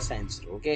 Science okay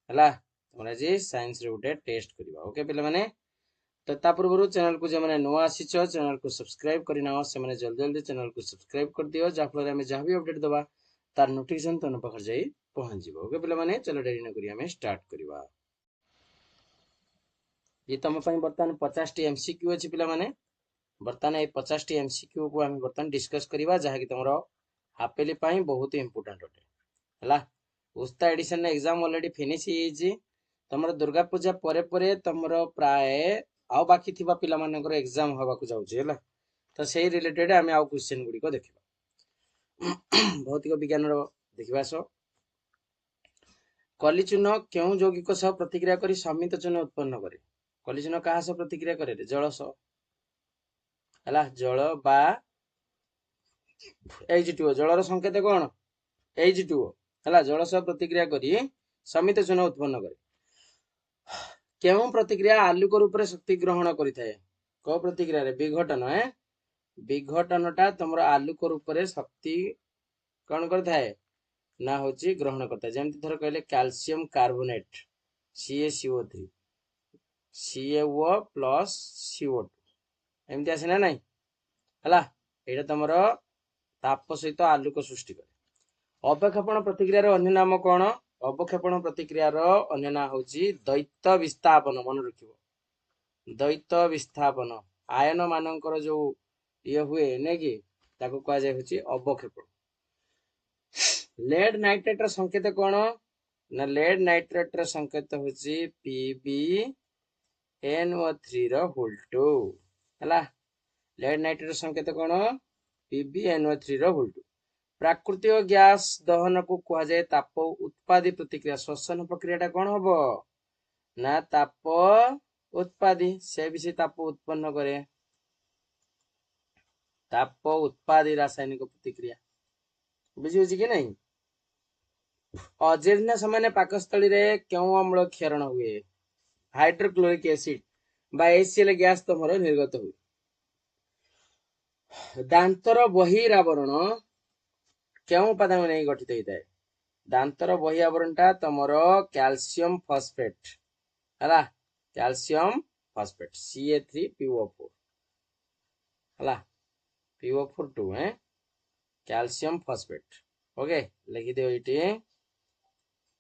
हला तुम आज साइंस रे गोटे टेस्ट करबा ओके पिला माने तो ता पूर्व चैनल को जे माने नुआ आसी छ चैनल को सब्सक्राइब करिना से माने जल्दी जल्दी चैनल को सब्सक्राइब कर दियो जा फल हमें जहां भी अपडेट दबा तार नोटिफिकेशन तन पाखर जाई पहुंच जिवो ओके पिला माने चलो डेरी न करी हमें स्टार्ट करबा ये तुम पई बर्तन 50 टी एमसीक्यू अछि पिला माने बर्तन ए 50 टी एमसीक्यू को हम बर्तन डिस्कस करबा जहा कि तुमरो हाफेली पई बहुत इंपोर्टेंट होते हला उस्ता एडिशन ने एग्जाम ऑलरेडी फिनिश ही तमर दुर्गा पूजा परे परे तमर प्राय आउ बाकी थिबा पिला मानकर एग्जाम हवा को जाउछे हला तो सेही रिलेटेड हमें आउ क्वेश्चन गुडी को देखिबा भौतिक विज्ञान रो देखिबा सो कलिचून क्यों यौगिक सह प्रतिक्रिया करी समित चून उत्पन्न करे कलिचून कहा सह प्रतिक्रिया करे जल सह हला जल बा H2O जलर संकेत कोन H2O हला जल सह प्रतिक्रिया करी समित चून उत्पन्न करे केवं प्रतिक्रिया आलुक रूप में शक्ति ग्रहण करिथाए को प्रतिक्रिया रे विघटन है विघटनटा तुमर आलुक रूप में शक्ति कौन करथाए ना होची ग्रहण करता जेमति धर कहले calcium carbonate CaCO3 CaO plus CO2 एमति आसे ना नहीं हला एटा तुमर ताप सहित आलुक सृष्टि करे अवक्षेपण प्रतिक्रिया रो अन्य नाम कोन अवक्षेपण प्रतिक्रिया रो अन्य नाम होची द्वैत विस्थापन मन रखिबो द्वैत विस्थापन आयन मानकर जो ये हुए ने कि ताको कहा जाय होची अवक्षेपण लेड नाइट्रेट रो संकेत कोन ना लेड नाइट्रेट रो संकेत होची PbNO3 रो होल 2 हला लेड नाइट्रेट रो संकेत कोन PbNO3 रो होल 2 प्राकृतिक गैस दहन को कहा जाए ताप उत्पादी प्रतिक्रिया श्वसन प्रक्रियाटा कौन हबो ना ताप उत्पादी से भी से ताप उत्पन्न करे ताप उत्पादी रासायनिक प्रतिक्रिया बुझी कि नहीं अजीर्ण समय पाकस्थली रे क्यों अम्ल क्षरण हुए हाइड्रोक्लोरिक एसिड बा HCl गैस तमरो निर्गत हुए दांतर बहिरावरण क्यों उपादान नहीं गठित होता है दांतर बहिरावरणटा तमरो कैल्शियम फॉस्फेट हला कैल्शियम फॉस्फेट Ca3PO4 हला PO4 2 है कैल्शियम फॉस्फेट ओके लिखि दियो इटी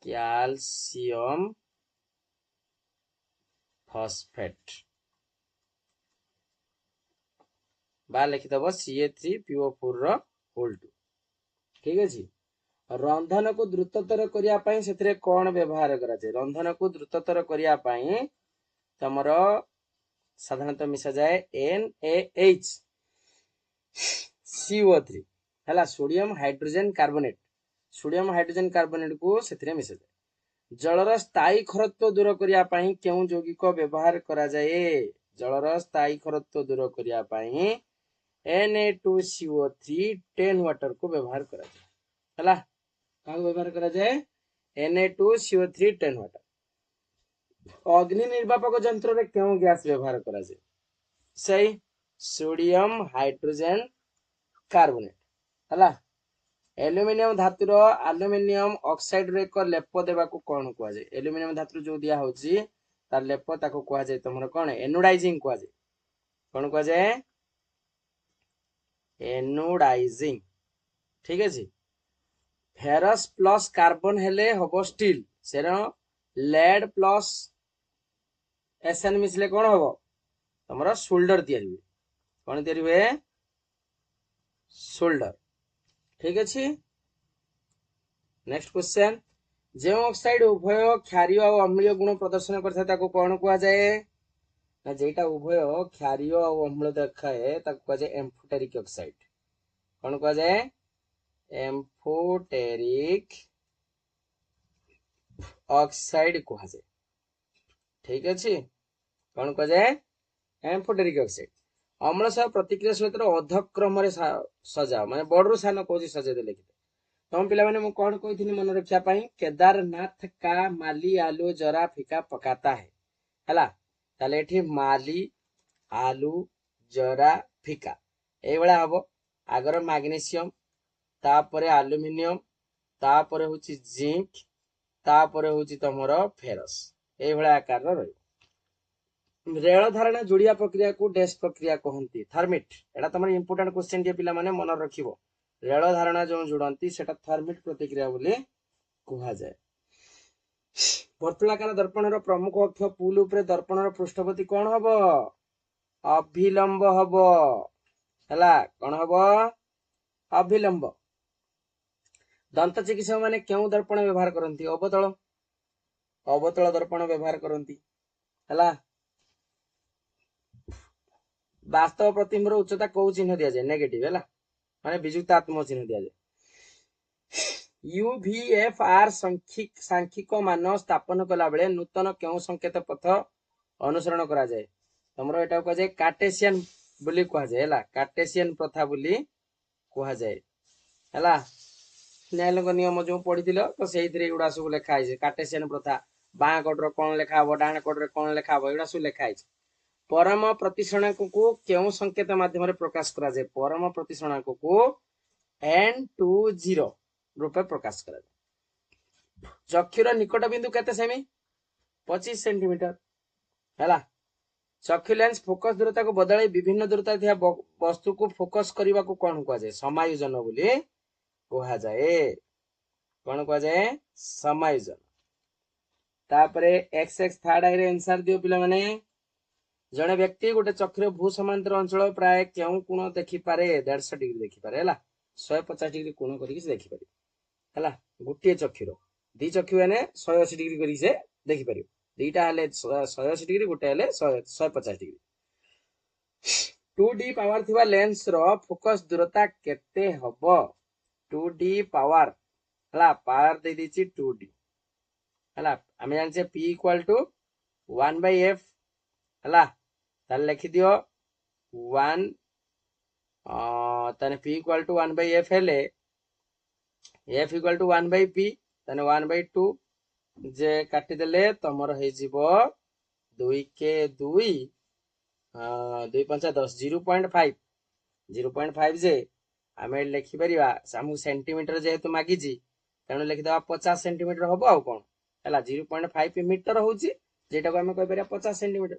कैल्शियम फॉस्फेट बा लिखि दबो Ca3PO4 रो होल 2 ठीक अछि रंधन को द्रुततर करिया पई सेतरे कोन व्यवहार करा जाय रंधन को द्रुततर करिया पई तमरो साधारणतः मिसा जाए NaH CO3 हला सोडियम हाइड्रोजन कार्बोनेट को सेतरे मिसा जाए जलर स्थायी खरत्व दूर करिया पई केउ यौगिक व्यवहार करा जाए जलर स्थायी खरत्व दूर करिया पई Na2CO3 10 वाटर को व्यवहार करा जाए हला का व्यवहार करा जाए Na2CO3 10 वाटर अग्नि निर्वापक यंत्र रे क्यों गैस व्यवहार करा जाए सही सोडियम हाइड्रोजन कार्बोनेट हला एल्युमिनियम धातुर एल्युमिनियम ऑक्साइड रे एक लेप देबा को कोन कहआ जाए एल्युमिनियम धातु जो दिया होची तार लेप ताको कहआ जाए तमरो कोन एनोडाइजिंग कहआ जाए कोन कहआ जाए एनोडाइजिंग ठीक अछि फेरस प्लस कार्बन हेले हबो स्टील सेरो लेड प्लस एसएन मिसले कोन हबो तमरो सोल्डर तयारी हुए कोन तयारी हुए सोल्डर ठीक अछि नेक्स्ट क्वेश्चन जे ऑक्साइड उभय क्षारीय और अम्लीय गुण प्रदर्शन करथा ताको कोन कहआ जाए ना जेटा उभय क्षारीय और अम्ल देखाए ताको कहआ जाए एम्फोटेरिक ऑक्साइड कोन कहआ जाए एम्फोटेरिक ऑक्साइड कहआ जाए ठीक अछि कोन कहआ जाए एम्फोटेरिक ऑक्साइड अम्ल सह प्रतिक्रिया सहित अधक्रम रे सजाओ माने बडरू सान कोजी सजे दे लिखित तुम पिला माने मु कोन कहिथिनी मन रखिया पई केदारनाथ का माली आलू जरा फीका पकाता है हला ताले एठी माली आलू जरा फीका ए बळा हबो आगर मैग्नीशियम तापरे एल्युमिनियम तापरे होची जिंक, तापरे होची तमरो फेरस, एई भला आकार रही। रेल धारणा जोड़िया प्रक्रिया को डैश प्रक्रिया कहती, थर्मिट। एटा तमर इंपोर्टेंट क्वेश्चन जे पिला माने मन रखिबो। रेल धारणा जो जोड़ती सेटा थर्मिट प्रतिक्रिया बोली कहा जाए। वर्तुलाकार दर्पणर प्रमुख अक्ष पुल उपरे दर्पणर पृष्ठभूति कौन हबो? अभिलंब हबो। हला कौन हबो? अभिलंब। दंत चिकित्सक माने क्यों दर्पण व्यवहार करती? अवतल, अवतल दर्पण व्यवहार करती। हला वास्तव प्रतिबिंबर उच्चता को चिन्ह दिया जाए? नेगेटिव। हला माने विजुक्तात्मक चिन्ह दिया जाए। UVFR सांख्यिक मान स्थापन कला बेले नूतन क्यों संकेत पथ अनुसरण करा जाए? तमरो एटा कह जाए कार्टेशियन बोली कहा जाए। हला कार्टेशियन प्रथा बोली कहा जाए। हला न्यायालय नियम जो पढ़िथिलो तो सेहितरे एगुडा सब लेखा है। कार्टेशियन प्रथा बाँ कटर कौन लेखा हो, डाण कटर कौन लेखा हो, एगुडा सब लेखा है। परम प्रतिषणांक को क्यों संकेत माध्यम प्रकाश करा जाए? परम प्रतिषणांक को N20 रूपे प्रकाश करा जाए। चक्षुर निकट बिंदु केते सेमी? 25 सेंटीमीटर। हला चक्षु लेंस फोकस दूरता को बदलाई विभिन्न दूरता थिया वस्तु को फोकस करने को कौन कहा जाए? समायोजन बोली कहा जाए। कौन कहा जाए? समायोजन। तापरे XX थर्ड आई रे आंसर दियो पिला माने। जने व्यक्ति गोटे चक्षुर भू समांतर अंचल प्राय क्यों कोण देखि पारे? 150 डिग्री देखि पारे। हला 150 डिग्री कोण करिक से देखि पारे। हला गोटे चक्षुर दी चक्षु माने 180 डिग्री करिक से देखि पारे। दीटा हले 180 डिग्री, गोटे हले 150 डिग्री। 2D पावर थिबा लेंस रो फोकस दूरता केते हबो? 2D पावर हला पावर दे दिछि 2D। हला हमें जान से P इक्वल टू 1/f। हला ताले लिखि दियो 1 तने P इक्वल टू 1/f हेले F इक्वल टू 1/p तने 1/2 जे काटी देले तमर हे जीवो 2 के 2 2 5 10 0.5 0.5 जे आमे लिखि परिबा सामु सेंटीमीटर जेहेतु मागी जी तेणु लिखि दबा 50 सेंटीमीटर हबो आ कोन हला 0.5 मीटर होउची जेटा को आमे कहि परिया 50 सेंटीमीटर।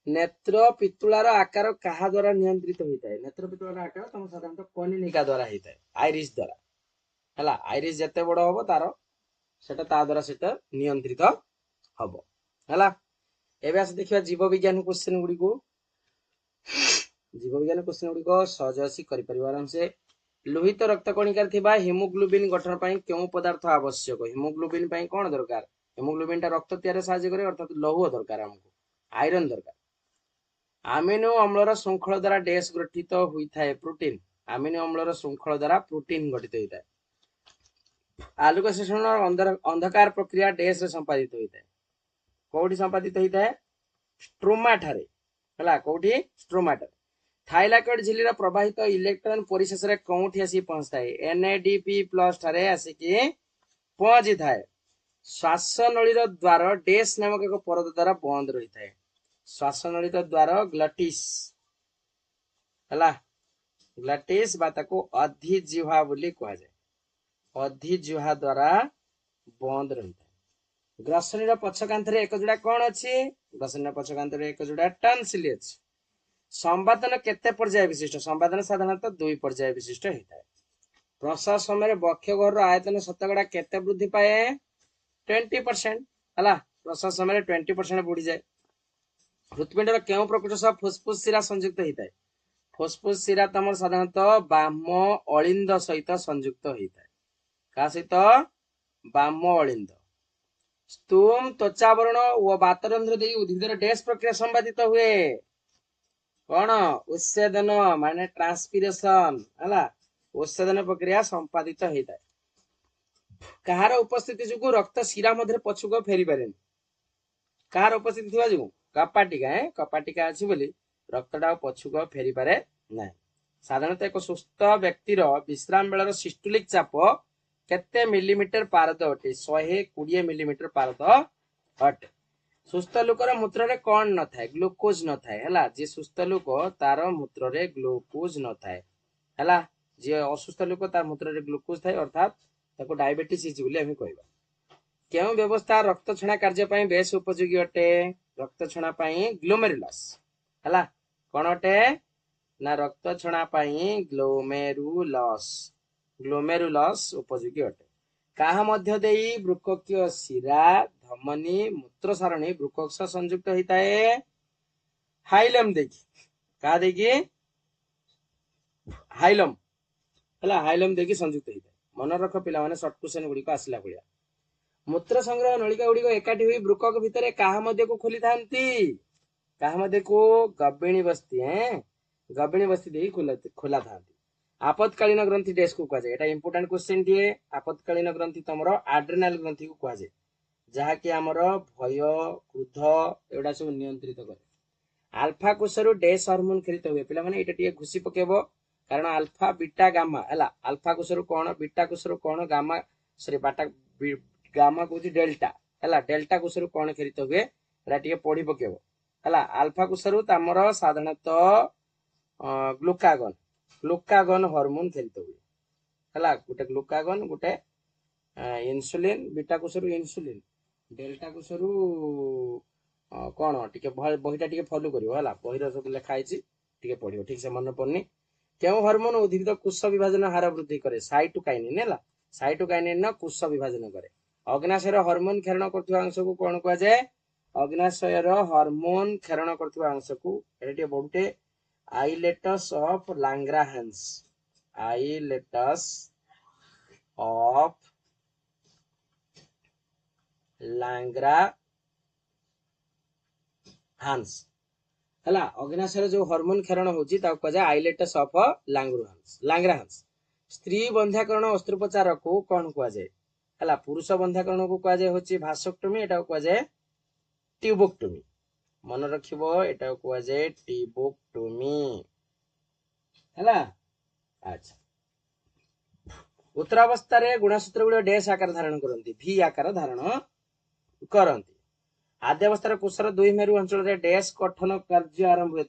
नेत्र पितुलार आकार कहा द्वारा नियंत्रित होता है? नेत्र पितुलार आकार तुम साधारणतः कनिनिका द्वारा होता है, आइरिस द्वारा। हला आइरिस जते बड़ हबो तारो सेटा ता द्वारा सेटा नियंत्रित हबो। हला एबे आसे देखिबा जीव विज्ञान क्वेश्चन गुडी को। जीव विज्ञान क्वेश्चन गुडी को सहज आसी करि परिवार हमसे। लोहित रक्त कणिकार थिबा हिमोग्लोबिन गठन पई केउ पदार्थ आवश्यक? हिमोग्लोबिन पई कोन दरकार? हिमोग्लोबिन ता रक्त तयार सहाय्य करे, अर्थात लौह दरकार, हमको आयरन दरकार। अमीनो अम्लर श्रृंखल द्वारा डैश गठित होता है? प्रोटीन। अमीनो अम्लर श्रृंखल द्वारा प्रोटीन गठित होता है। आलोक संश्लेषण अंधकार प्रक्रिया डैश रे संपादित होता है? कोठी संपादित होता है? स्ट्रोमा ठारे। हला कोठी? स्ट्रोमा ठारे। थाइलाकॉइड झिल्लीर प्रवाहित इलेक्ट्रॉन परिशेष रे कोठी आसी पहुंचता है? NADP+ ठारे आसी कि पहुंची थाए। श्वासनळीर द्वार डैश नामक एक परद द्वारा बंद रहिता है? श्वासनळीर द्वार ग्लटिस। हला ग्लटिस बा ताको अधिजिह्वा बोली कहा जाए। अधिजिह्वा द्वारा बंद रहिता है। ग्रसनीर पछकांथ रे एक जोड़ा कोन अछि? ग्रसनीर पछकांथ रे एक जोड़ा टन्सिल अछि। संवादन केते पर्याय विशिष्ट? संवादन साधारणतः 2 पर्याय विशिष्ट होता है। प्रसव समय बक्ष घर आयतन शतकड़ा केते वृद्धि पाए? 20%। हला प्रसव समय 20% बढ़ी जाए। हृत्पिंडर केउ प्रकोष्ठ सह फुसफुस शिरा संयुक्त होता है? फुसफुस शिरा तमर साधारणतः बाम अलिंद सहित संयुक्त होता है। का सहित? बाम अलिंद। स्तूम त्वचावरण और वातरंध्र दे उद्भिदर डैश प्रक्रिया संपादित हुए? कौन? उच्छेदन माने ट्रांसपिरेशन। हला उच्छेदन प्रक्रिया संपादित होता है। कहार उपस्थिति जुगु रक्त शिरा मध्य पछुक फेरी पारेन? कहार उपस्थिति थिबा जुगु? कपाटिका कपाटिका अछि बोली रक्तटा पछुक फेरी पारे नै। साधारणतः एक सुस्थ व्यक्तिर विश्राम बेलर सिस्टोलिक चाप केते मिलीमीटर पारद अटे? 120 मिलीमीटर पारद अटे। सुस्थ लोकर मूत्र रे कोन न थाए? ग्लूकोज न थाए। हला जे सुस्थ लोक तार मूत्र रे ग्लूकोज न थाए। हला जे असुस्थ लोक तार मूत्र रे ग्लूकोज थाए, अर्थात ताको डायबिटीज इज बोली आमे कहबा। केउ व्यवस्था रक्त छणा कार्य पई बेस उपयोगी अटे? रक्त छणा पई ग्लोमेरुलस हला कोन अटे ना रक्त छणा पई ग्लोमेरुलस उपयोगी अटे। काहा मध्य देई वृक्ककीय शिरा धमनी मूत्र सारणी वृक्क संयुक्त होइताए? हाइलम देखी का देखी हाइलम हला हाइलम देखी संयुक्त होइताए। मन रख पिला माने शॉर्ट क्वेश्चन गुडी को आसला भलिया। मूत्र संग्रह नलिका गुडी को एकाठी होई वृक्क भितरे काहा मध्य को खोली थांती? काहा मध्य को गबिणी बस्ती गबिणी बस्ती देई खोला थांती। आपतकालीन ग्रंथि डेस को कहा जाए। एटा इंपोर्टेंट क्वेश्चन दिए। आपतकालीन ग्रंथि तमरो एड्रेनाल ग्रंथि को कहा जाए जहा कि हमरो भय क्रोध एडा सब नियंत्रित करे। अल्फा कोषरु डेस हार्मोन खेलित हुए पिला माने एटा टिके घुसी पकेबो कारण अल्फा बीटा गामा हला अल्फा कोषरु कोन बीटा कोषरु कोन गामा सॉरी बाटा गामा को डेल्टा हला डेल्टा कोषरु कोन खेलित हुए एटा टिके पढी पकेबो हला। अल्फा कोषरु तमरो साधारणतः ग्लूकागन हार्मोन खेलित हुए हला गोटे ग्लूकागन गोटे इंसुलिन बीटा कोषरु इंसुलिन डेल्टा कोषरु कोन टिके बहिटा टिके फॉलो करियो हला बहिरा सब लिखा आइछि टिके पढियो ठीक से मन पड़नी। केउ हार्मोन उद्भिद कोष विभाजन हार वृद्धि करे? साइटोकाइनिन हला साइटोकाइनिन न कोष विभाजन करे। अग्नाशयर हार्मोन खेरण करथुवा अंश को कोन कहा जाए? अग्नाशयर हार्मोन खेरण करथुवा अंश को एटा टिके बहुते आइलेटस ऑफ लैंग्राहांस आइलेटस ऑफ लैंग्राहांस हला अग्नाशयर जो हार्मोन खेरण होची ता कह जाय आइलेटस ऑफ लैंग्राहांस। स्त्री बंध्याकरण अस्त्रोपचार को कोन कह जाय? हला पुरुष बंध्याकरण को कह जाय होची भासोक्टोमी एटा कह जाय ट्यूबोक्टोमी। मन रखिबो एटा कह जाय ट्यूबोक्टोमी हला। अच्छा उत्तरावस्था रे गुणसूत्र गुड डैश आकार धारण करंती भी आकार धारण करंती। आद्यावस्था कोषर दुई मेरु अंचल रे डैश गठन कार्य आरंभ हुए?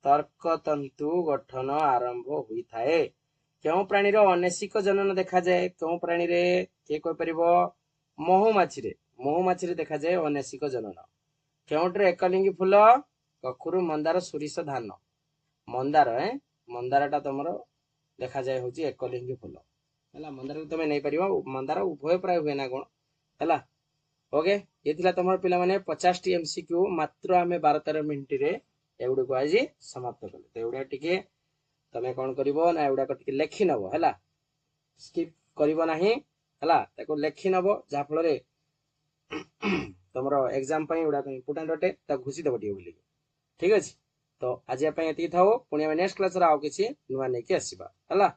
तर्कतंतु गठन आरंभ हुई थाए। केउ प्राणी रो अनेसिक जनन देखा जाए? केउ प्राणी रे के कोइ परिबो? महुमाछी रे देखा जाए अनेसिक जनन। केउट्रे एकलिंगी फूल? कखुरु मंदार सुरिस धान मंदारटा तमरो देखा जाए होची एकलिंगी फूल हला। मंदार को तमे नै परिबो मंदार उभय प्राय हुए ना कोन हला। ओके ये थिला तमरो पिला माने 50 टी एमसीक्यू मात्र आमे 12-13 मिनिट रे एउडे को आज समाप्त कले। तो एउडा टिके तमे कोन करिवो ना एउडा को टिके लेखि नबो हला स्किप करिवो नाही हला ताको लेखि नबो जा फल रे तमरो एग्जाम पई एउडा को इंपोर्टेंट अटे ता घुसी दबो टिके बोली ठीक अछि। तो आज पई एति थाओ पुणी नेक्स्ट क्लास रा आउ किछि नुवा नै के आसीबा हला।